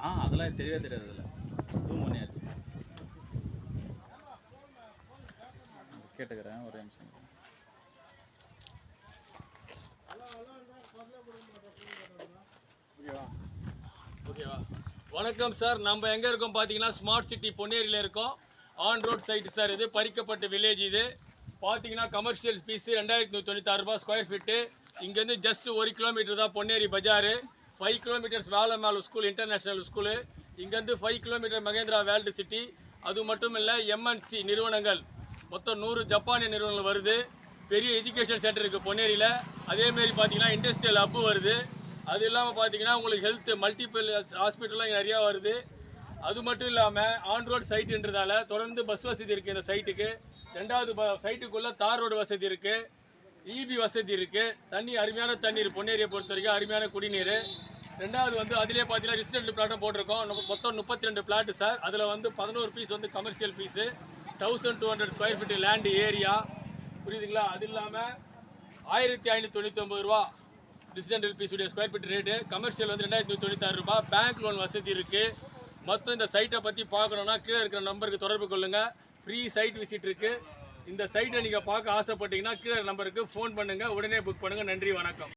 அதெல்லாம் தெரியவே தெரியாது. அதில் ஜூம் பண்ணியாச்சு. கேட்டுக்கிறேன் ஒரு நிமிஷம். ஓகேவா? வணக்கம் சார், நம்ம எங்கே இருக்கோம் பார்த்தீங்கன்னா ஸ்மார்ட் சிட்டி பொன்னேரியில் இருக்கோம். On road side sir. இது பறிக்கப்பட்ட வில்லேஜ். இது பார்த்தீங்கன்னா கமர்ஷியல் பீஸு 2196 ரூபா ஸ்கொயர் ஃபீட்டு. இங்கேருந்து ஜஸ்ட் 1 கிலோமீட்டர் தான் பொன்னேரி பஜாரு. 5 kilometres Velammal school international school. இங்கேருந்து 5 கிலோமீட்டர் மகேந்திரா வேர்ல்டு சிட்டி. அது மட்டும் இல்லை, எம்என்சி நிறுவனங்கள் மொத்தம் 100 ஜப்பானிய நிறுவனங்கள் வருது. பெரிய எஜுகேஷன் சென்டர் இருக்குது பொன்னேரியில். அதேமாரி பார்த்தீங்கன்னா இண்டஸ்ட்ரியல் ஹப்பு வருது. அது இல்லாமல் பார்த்தீங்கன்னா உங்களுக்கு ஹெல்த் மல்டிபிள் ஹாஸ்பிட்டல்லாம் இங்கே நிறையா வருது. அது மட்டும் இல்லாமல் ஆன் ரோட் சைட்டுன்றதால தொடர்ந்து பஸ் வசதி இருக்குது இந்த சைட்டுக்கு. ரெண்டாவது சைட்டுக்குள்ளே தார் ரோடு வசதி இருக்குது, இபி வசதி இருக்குது. தண்ணி அருமையான தண்ணீர் பொன்னேரியை பொறுத்த வரைக்கும் அருமையான குடிநீர். ரெண்டாவது அதிலே பார்த்தீங்கன்னா ரெசிடென்ட் பிளாட்டும் போட்டிருக்கோம். மொத்தம் 32 பிளாட்டு சார். அதில் 11 piece commercial piece, 1200 square feet land area, புரியுதுங்களா? அது இல்லாமல் 1599 ரூபா ரெசிடென்டல் பீஸுடைய ஸ்கொயர் ஃபீட் ரேட்டு. கமர்ஷியல் 2196 ரூபா. பேங்க் லோன் வசதி இருக்குது. மொத்தம் இந்த சைட்டை பற்றி பார்க்கணுன்னா கீழே இருக்கிற நம்பருக்கு தொடர்பு கொள்ளுங்கள். ஃப்ரீ சைட் விசிட் இருக்குது. இந்த சைட்டை நீங்கள் பார்க்க ஆசைப்பட்டீங்கன்னா கீழே நம்பருக்கு ஃபோன் பண்ணுங்கள், உடனே புக் பண்ணுங்கள். நன்றி, வணக்கம்.